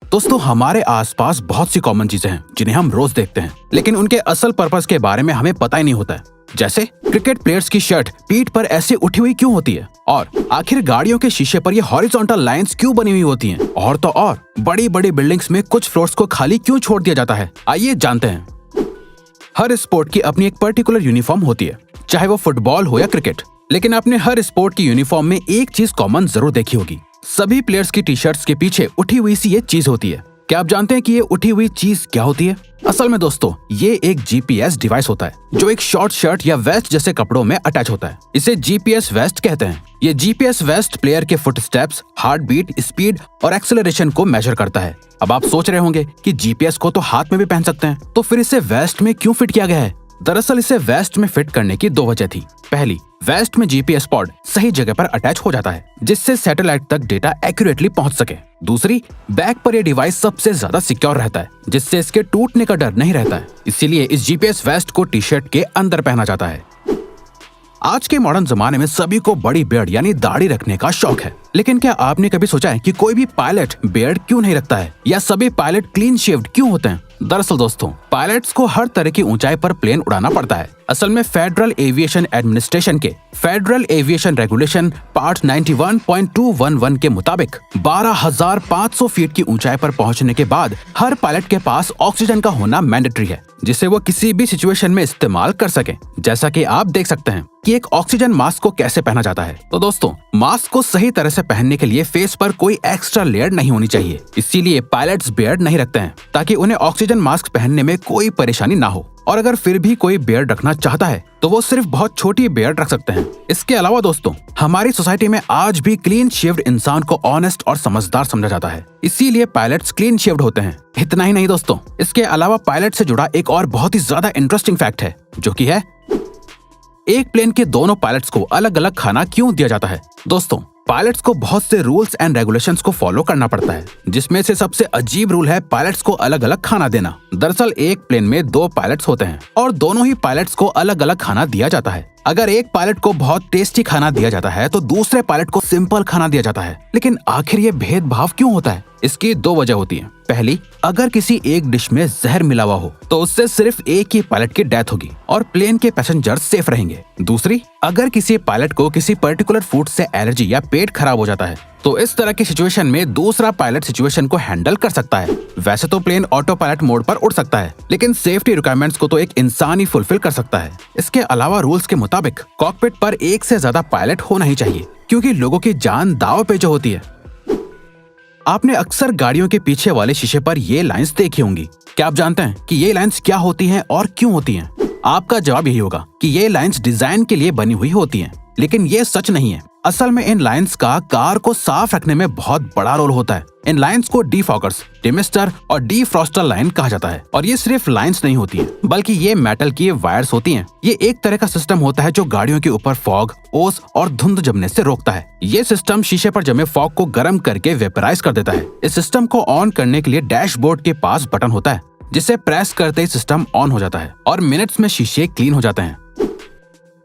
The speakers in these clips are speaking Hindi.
दोस्तों, हमारे आसपास बहुत सी कॉमन चीजें हैं जिन्हें हम रोज देखते हैं, लेकिन उनके असल पर्पस के बारे में हमें पता ही नहीं होता है। जैसे क्रिकेट प्लेयर्स की शर्ट पीठ पर ऐसे उठी हुई क्यों होती है, और आखिर गाड़ियों के शीशे पर ये हॉरिजॉन्टल लाइंस क्यों बनी हुई होती हैं, और तो और बड़ी बड़ी बिल्डिंग्स में कुछ फ्लोर्स को खाली क्यों छोड़ दिया जाता है। आइए जानते हैं। हर स्पोर्ट की अपनी एक पर्टिकुलर यूनिफॉर्म होती है, चाहे वो फुटबॉल हो या क्रिकेट। लेकिन आपने हर स्पोर्ट की यूनिफॉर्म में एक चीज कॉमन जरूर देखी होगी। सभी प्लेयर्स की टी शर्ट्स के पीछे उठी हुई सी ये चीज होती है। क्या आप जानते हैं कि ये उठी हुई चीज क्या होती है? असल में दोस्तों, ये एक जीपीएस डिवाइस होता है जो एक शॉर्ट शर्ट या वेस्ट जैसे कपड़ों में अटैच होता है। इसे जीपीएस वेस्ट कहते हैं। ये जीपीएस वेस्ट प्लेयर के फुटस्टेप्स, हार्ट बीट, स्पीड और एक्सेलरेशन को मेजर करता है। अब आप सोच रहे होंगे कि जीपीएस को तो हाथ में भी पहन सकते हैं, तो फिर इसे वेस्ट में क्यों फिट किया गया है? दरअसल इसे वेस्ट में फिट करने की दो वजह थी। पहली, वेस्ट में जीपीएस पॉड सही जगह पर अटैच हो जाता है जिससे सैटेलाइट तक डेटा एक्यूरेटली पहुंच सके। दूसरी, बैक पर यह डिवाइस सबसे ज्यादा सिक्योर रहता है जिससे इसके टूटने का डर नहीं रहता है। इसीलिए इस जीपीएस वेस्ट को टी शर्ट के अंदर पहना जाता है। आज के मॉडर्न जमाने में सभी को बड़ी बियर्ड यानी दाढ़ी रखने का शौक है, लेकिन क्या आपने कभी सोचा है कि कोई भी पायलट बियर्ड क्यों नहीं रखता है, या सभी पायलट क्लीन शेव्ड क्यों होते हैं? दरअसल दोस्तों, पायलट्स को हर तरह की ऊंचाई पर प्लेन उड़ाना पड़ता है। असल में फेडरल एविएशन एडमिनिस्ट्रेशन के फेडरल एविएशन रेगुलेशन पार्ट 91.211 के मुताबिक 12,500 फीट की ऊंचाई पर पहुंचने के बाद हर पायलट के पास ऑक्सीजन का होना मैंडेटरी है, जिसे वो किसी भी सिचुएशन में इस्तेमाल कर सके। जैसा कि आप देख सकते हैं कि एक ऑक्सीजन मास्क को कैसे पहना जाता है। तो दोस्तों, मास्क को सही तरह से पहनने के लिए फेस पर कोई एक्स्ट्रा लेयर नहीं होनी चाहिए। इसीलिए पायलट्स बियर्ड नहीं रखते हैं ताकि उन्हें ऑक्सीजन मास्क पहनने में कोई परेशानी ना हो। और अगर फिर भी कोई बियर्ड रखना चाहता है तो वो सिर्फ बहुत छोटी बियर्ड रख सकते हैं। इसके अलावा दोस्तों, हमारी सोसाइटी में आज भी क्लीन शेव्ड इंसान को ऑनेस्ट और समझदार समझा जाता है, इसीलिए पायलट्स क्लीन शेव्ड होते हैं। इतना ही नहीं दोस्तों, इसके अलावा पायलट से जुड़ा एक और बहुत ही ज्यादा इंटरेस्टिंग फैक्ट है, जो कि है एक प्लेन के दोनों पायलट्स को अलग अलग खाना क्यों दिया जाता है। दोस्तों, पायलट्स को बहुत से रूल्स एंड रेगुलेशंस को फॉलो करना पड़ता है, जिसमें से सबसे अजीब रूल है पायलट्स को अलग अलग खाना देना। दरअसल एक प्लेन में दो पायलट्स होते हैं और दोनों ही पायलट्स को अलग अलग खाना दिया जाता है। अगर एक पायलट को बहुत टेस्टी खाना दिया जाता है तो दूसरे पायलट को सिंपल खाना दिया जाता है। लेकिन आखिर ये भेदभाव क्यों होता है? इसकी दो वजह होती है। पहली, अगर किसी एक डिश में जहर मिला हुआ हो तो उससे सिर्फ एक ही पायलट की डेथ होगी और प्लेन के पैसेंजर सेफ रहेंगे। दूसरी, अगर किसी पायलट को किसी पर्टिकुलर फूड से एलर्जी या पेट खराब हो जाता है तो इस तरह की सिचुएशन में दूसरा पायलट सिचुएशन को हैंडल कर सकता है। वैसे तो प्लेन ऑटो पायलट मोड पर उड़ सकता है, लेकिन सेफ्टी रिक्वायरमेंट्स को तो एक इंसान ही फुलफिल कर सकता है। इसके अलावा रूल्स के मुताबिक कॉकपिट पर एक से ज्यादा पायलट होना ही चाहिए, क्योंकि लोगों की जान दांव पे जो होती है। आपने अक्सर गाड़ियों के पीछे वाले शीशे पर ये लाइंस देखी होंगी। क्या आप जानते हैं कि ये लाइंस क्या होती हैं और क्यों होती हैं? आपका जवाब यही होगा कि ये लाइंस डिजाइन के लिए बनी हुई होती हैं, लेकिन ये सच नहीं है। असल में इन लाइंस का कार को साफ रखने में बहुत बड़ा रोल होता है। इन लाइंस को डीफॉगर्स, डिमिस्टर और डीफ्रॉस्टर लाइन कहा जाता है। और ये सिर्फ लाइंस नहीं होती हैं, बल्कि ये मेटल की वायर्स होती हैं। ये एक तरह का सिस्टम होता है जो गाड़ियों के ऊपर फॉग, ओस और धुंध जमने से रोकता है। ये सिस्टम शीशे पर जमे फॉग को गर्म करके वेपराइज कर देता है। इस सिस्टम को ऑन करने के लिए डैशबोर्ड के पास बटन होता है, जिसे प्रेस करते ही सिस्टम ऑन हो जाता है और मिनट्स में शीशे क्लीन हो जाते हैं।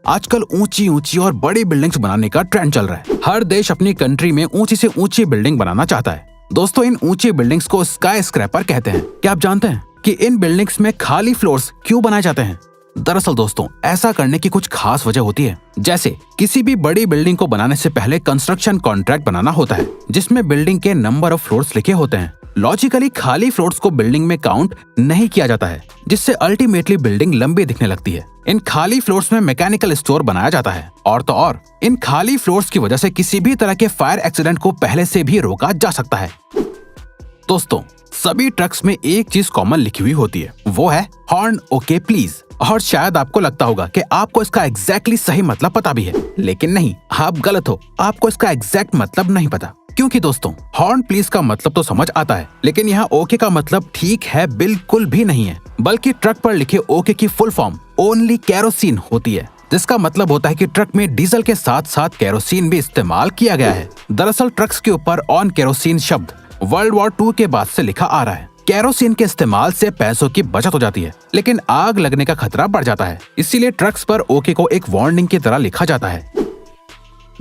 आजकल ऊंची ऊंची और बड़ी बिल्डिंग्स बनाने का ट्रेंड चल रहा है। हर देश अपनी कंट्री में ऊंची से ऊंची बिल्डिंग बनाना चाहता है। दोस्तों, इन ऊंची बिल्डिंग्स को स्काई स्क्रैपर कहते हैं। क्या आप जानते हैं कि इन बिल्डिंग्स में खाली फ्लोर्स क्यों बनाए जाते हैं? दरअसल दोस्तों, ऐसा करने की कुछ खास वजह होती है। जैसे किसी भी बड़ी बिल्डिंग को बनाने से पहले कंस्ट्रक्शन कॉन्ट्रैक्ट बनाना होता है, जिसमें बिल्डिंग के नंबर ऑफ फ्लोर्स लिखे होते हैं। लॉजिकली खाली फ्लोर्स को बिल्डिंग में काउंट नहीं किया जाता है, जिससे अल्टीमेटली बिल्डिंग लंबी दिखने लगती है। इन खाली फ्लोर्स में मैकेनिकल स्टोर बनाया जाता है, और तो और इन खाली फ्लोर्स की वजह से किसी भी तरह के फायर एक्सीडेंट को पहले से भी रोका जा सकता है। दोस्तों, सभी ट्रक्स में एक चीज कॉमन लिखी हुई होती है, वो है हॉर्न ओके प्लीज। और शायद आपको लगता होगा कि आपको इसका एग्जैक्टली सही मतलब पता भी है, लेकिन नहीं, आप गलत हो। आपको इसका एग्जैक्ट मतलब नहीं पता, क्योंकि दोस्तों, हॉर्न प्लीज का मतलब तो समझ आता है, लेकिन यहाँ ओके का मतलब ठीक है बिल्कुल भी नहीं है। बल्कि ट्रक पर लिखे ओके की फुल फॉर्म ओनली केरोसिन होती है, जिसका मतलब होता है कि ट्रक में डीजल के साथ साथ केरोसिन भी इस्तेमाल किया गया है। दरअसल ट्रक्स के ऊपर ऑन केरोसिन शब्द वर्ल्ड वॉर 2 के बाद से लिखा आ रहा है। केरोसिन के इस्तेमाल से पैसों की बचत हो जाती है, लेकिन आग लगने का खतरा बढ़ जाता है। इसीलिए ट्रक्स पर ओके को एक वार्निंग की तरह लिखा जाता है।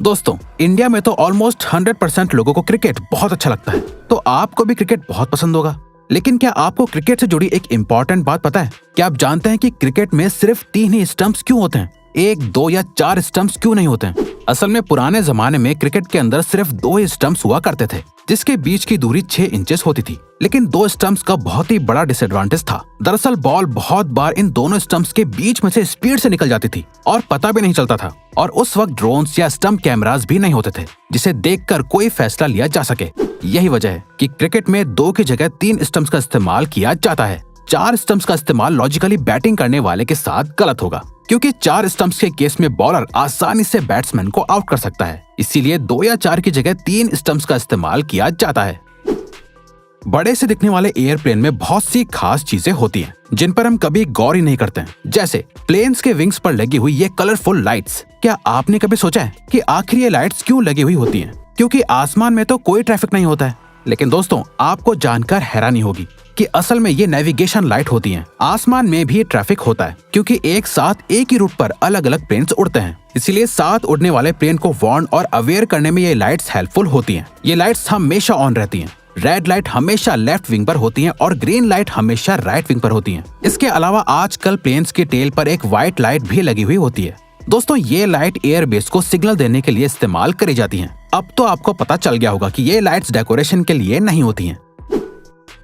दोस्तों, इंडिया में तो ऑलमोस्ट 100% लोगों को क्रिकेट बहुत अच्छा लगता है, तो आपको भी क्रिकेट बहुत पसंद होगा। लेकिन क्या आपको क्रिकेट से जुड़ी एक इम्पोर्टेंट बात पता है? क्या आप जानते हैं कि क्रिकेट में सिर्फ 3 ही स्टंप्स क्यों होते हैं? 1, 2 या 4 स्टंप्स क्यों नहीं होते हैं? असल में पुराने जमाने में क्रिकेट के अंदर सिर्फ 2 ही स्टंप्स हुआ करते थे, जिसके बीच की दूरी 6 इंचेस होती थी। लेकिन 2 स्टंप्स का बहुत ही बड़ा डिसएडवांटेज था। दरअसल बॉल बहुत बार इन दोनों स्टंप्स के बीच में से स्पीड से निकल जाती थी और पता भी नहीं चलता था। और उस वक्त ड्रोन्स या स्टंप कैमरास भी नहीं होते थे, जिसे देखकर कोई फैसला लिया जा सके। यही वजह है कि क्रिकेट में 2 की जगह 3 स्टंप्स का इस्तेमाल किया जाता है। 4 स्टंप्स का इस्तेमाल लॉजिकली बैटिंग करने वाले के साथ गलत होगा, क्योंकि 4 स्टंप्स के केस में बॉलर आसानी से बैट्समैन को आउट कर सकता है। इसीलिए 2 या 4 की जगह 3 स्टंप्स का इस्तेमाल किया जाता है। बड़े से दिखने वाले एयरप्लेन में बहुत सी खास चीजें होती हैं, जिन पर हम कभी गौर ही नहीं करते हैं। जैसे प्लेन्स के विंग्स पर लगी हुई ये कलरफुल लाइट्स। क्या आपने कभी सोचा है कि आखिर ये लाइट्स क्यों लगी हुई होती हैं? क्योंकि आसमान में तो कोई ट्रैफिक नहीं होता है। लेकिन दोस्तों, आपको जानकर हैरानी होगी कि असल में ये नेविगेशन लाइट होती हैं। आसमान में भी ट्रैफिक होता है, क्योंकि एक साथ एक ही रूट पर अलग अलग प्लेन्स उड़ते हैं। इसीलिए साथ उड़ने वाले प्लेन को वार्न और अवेयर करने में ये लाइट्स हेल्पफुल होती हैं। ये लाइट्स हमेशा ऑन रहती हैं। रेड लाइट हमेशा लेफ्ट विंग पर होती हैं और ग्रीन लाइट हमेशा राइट विंग पर होती हैं। इसके अलावा आजकल प्लेन्स के टेल पर एक व्हाइट लाइट भी लगी हुई होती है। दोस्तों, ये लाइट एयरबेस को सिग्नल देने के लिए इस्तेमाल करी जाती हैं। अब तो आपको पता चल गया होगा कि ये लाइट्स डेकोरेशन के लिए नहीं होती हैं।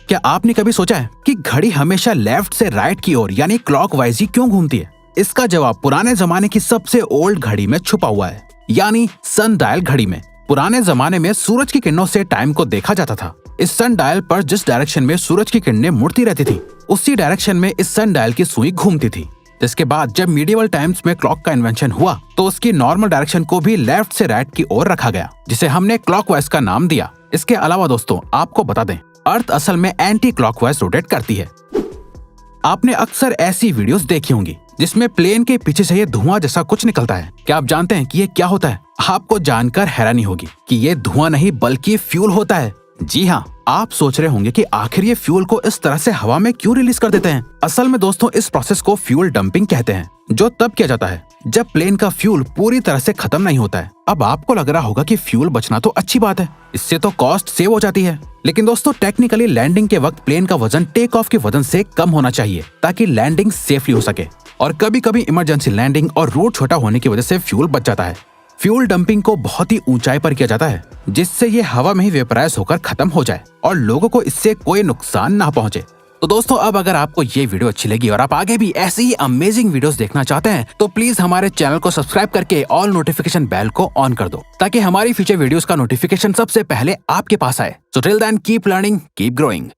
क्या आपने कभी सोचा है कि घड़ी हमेशा लेफ्ट से राइट की ओर यानी क्लॉकवाइज ही क्यों घूमती है? इसका जवाब पुराने जमाने की सबसे ओल्ड घड़ी में छुपा हुआ है, यानी सन डायल घड़ी में। पुराने जमाने में सूरज की किरणों से टाइम को देखा जाता था। इस सन डायल पर जिस डायरेक्शन में सूरज की किरणें मुड़ती रहती थी, उसी डायरेक्शन में इस सन डायल की सुई घूमती थी। जिसके बाद जब मीडिएवल टाइम्स में क्लॉक का इन्वेंशन हुआ, तो उसकी नॉर्मल डायरेक्शन को भी लेफ्ट से राइट की ओर रखा गया, जिसे हमने क्लॉकवाइज का नाम दिया। इसके अलावा दोस्तों, आपको बता दें, अर्थ असल में एंटी क्लॉकवाइज रोटेट करती है। आपने अक्सर ऐसी वीडियोस देखी होंगी जिसमें प्लेन के पीछे से ये धुआं जैसा कुछ निकलता है। क्या आप जानते हैं कि ये क्या होता है? आपको जानकर हैरानी होगी कि ये धुआं नहीं बल्कि फ्यूल होता है। जी हाँ, आप सोच रहे होंगे कि आखिर ये फ्यूल को इस तरह से हवा में क्यों रिलीज कर देते हैं? असल में दोस्तों, इस प्रोसेस को फ्यूल डंपिंग कहते हैं, जो तब किया जाता है जब प्लेन का फ्यूल पूरी तरह से खत्म नहीं होता है। अब आपको लग रहा होगा कि फ्यूल बचना तो अच्छी बात है, इससे तो कॉस्ट सेव हो जाती है। लेकिन दोस्तों, टेक्निकली लैंडिंग के वक्त प्लेन का वजन टेक ऑफ के वजन से कम होना चाहिए, ताकि लैंडिंग सेफली हो सके। और कभी कभी इमरजेंसी लैंडिंग और रूट छोटा होने की वजह से फ्यूल बच जाता है। फ्यूल डंपिंग को बहुत ही ऊंचाई पर किया जाता है, जिससे ये हवा में ही वेपराइज होकर खत्म हो जाए और लोगों को इससे कोई नुकसान ना पहुंचे। तो दोस्तों, अब अगर आपको ये वीडियो अच्छी लगी और आप आगे भी ऐसी ही अमेजिंग वीडियोस देखना चाहते हैं, तो प्लीज हमारे चैनल को सब्सक्राइब करके ऑल नोटिफिकेशन बेल को ऑन कर दो, ताकि हमारी फ्यूचर वीडियोस का नोटिफिकेशन सबसे पहले आपके पास आए। So till then, keep learning, keep growing.